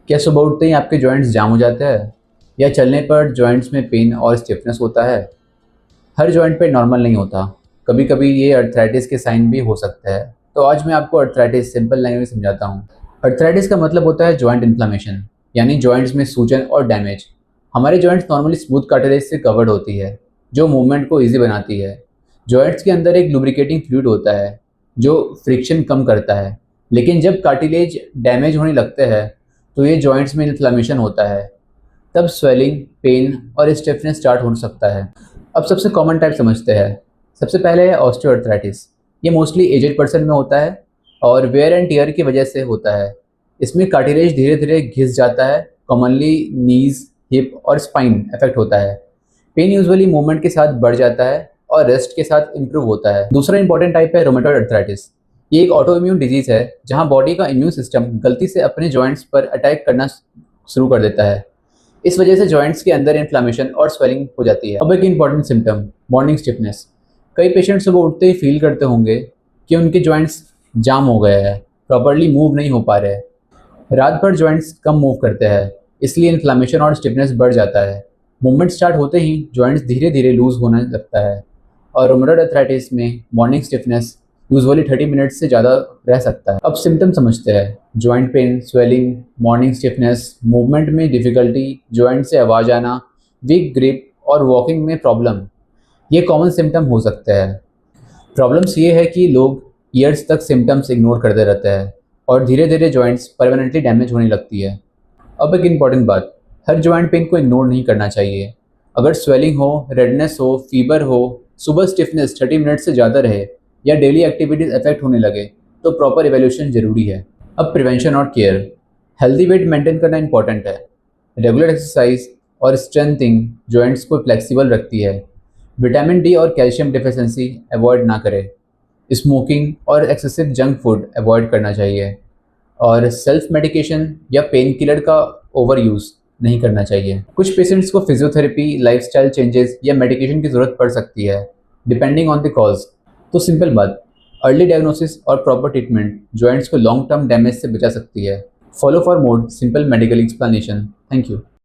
क्या सुबह उठते ही आपके जॉइंट्स जाम हो जाते हैं या चलने पर जॉइंट्स में पेन और स्टिफनेस होता है? हर जॉइंट पे नॉर्मल नहीं होता। कभी कभी ये अर्थराइटिस के साइन भी हो सकते हैं। तो आज मैं आपको अर्थराइटिस सिंपल लैंग्वेज में समझाता हूँ। अर्थराइटिस का मतलब होता है जॉइंट इन्फ्लामेशन, यानी जॉइंट्स में सूजन और डैमेज। हमारे जॉइंट्स नॉर्मली स्मूथ कार्टिलेज से कवर्ड होती है, जो मूवमेंट को ईजी बनाती है। जॉइंट्स के अंदर एक लुब्रिकेटिंग फ्लूइड होता है जो फ्रिक्शन कम करता है। लेकिन जब कार्टिलेज डैमेज होने लगते हैं तो ये जॉइंट्स में इन्फ्लामेशन होता है। तब स्वेलिंग, पेन और स्टिफनेस स्टार्ट हो सकता है। अब सबसे कॉमन टाइप समझते हैं। सबसे पहले है ऑस्टियोआर्थराइटिस। ये मोस्टली एजेड पर्सन में होता है और वेयर एंड टियर की वजह से होता है। इसमें कार्टिलेज धीरे धीरे घिस जाता है। कॉमनली नीज, हिप और स्पाइन अफेक्ट होता है। पेन यूजुअली मूवमेंट के साथ बढ़ जाता है और रेस्ट के साथ इम्प्रूव होता है। दूसरा इंपॉर्टेंट टाइप है रोमेटॉइड अर्थराइटिस। ये एक ऑटो इम्यून डिजीज है जहां बॉडी का इम्यून सिस्टम गलती से अपने जॉइंट्स पर अटैक करना शुरू कर देता है। इस वजह से जॉइंट्स के अंदर इन्फ्लामेशन और स्वेलिंग हो जाती है। अब एक इंपॉर्टेंट सिम्टम, मॉर्निंग स्टिफनेस। कई पेशेंट सुबह उठते ही फील करते होंगे कि उनके जॉइंट्स जाम हो गए हैं, प्रॉपर्ली मूव नहीं हो पा रहे। रात भर जॉइंट्स कम मूव करते हैं, इसलिए इन्फ्लामेशन और स्टिफनेस बढ़ जाता है। मूवमेंट स्टार्ट होते ही जॉइंट्स धीरे धीरे लूज होने लगता है। और रोमेटॉइड अर्थराइटिस में मॉर्निंग स्टिफनेस यूजुअली 30 मिनट्स से ज़्यादा रह सकता है। अब सिम्टम समझते हैं। Joint pain, swelling, morning stiffness, movement में डिफ़िकल्टी, जॉइंट से आवाज़ आना, वीक ग्रिप और वॉकिंग में प्रॉब्लम, ये कॉमन सिम्टम हो सकते हैं। प्रॉब्लम्स ये है कि लोग ईयर्स तक सिम्टम्स इग्नोर करते रहते हैं और धीरे धीरे जॉइंट्स परमानेंटली डैमेज होने लगती है। अब एक इम्पॉर्टेंट बात, हर जॉइंट पेन को इग्नोर नहीं करना चाहिए। अगर स्वेलिंग हो, रेडनेस हो, फीवर हो, सुबह स्टिफनेस 30 मिनट से ज़्यादा रहे या डेली एक्टिविटीज़ अफेक्ट होने लगे तो प्रॉपर इवैल्यूएशन ज़रूरी है। अब प्रिवेंशन और केयर। हेल्दी वेट मेंटेन करना इंपॉर्टेंट है। रेगुलर एक्सरसाइज और स्ट्रेंथिंग जॉइंट्स को फ्लेक्सिबल रखती है। विटामिन डी और कैल्शियम डिफिशिएंसी अवॉइड ना करें। स्मोकिंग और एक्सेसिव जंक फूड अवॉइड करना चाहिए। और सेल्फ मेडिकेशन या पेन किलर का ओवर यूज़ नहीं करना चाहिए। कुछ पेशेंट्स को फिजियोथेरेपी, लाइफस्टाइल चेंजेस या मेडिकेशन की ज़रूरत पड़ सकती है, डिपेंडिंग ऑन द कॉज। तो सिंपल बात, अर्ली डायग्नोसिस और प्रॉपर ट्रीटमेंट जॉइंट्स को लॉन्ग टर्म डैमेज से बचा सकती है। Follow for more simple medical explanation. Thank you.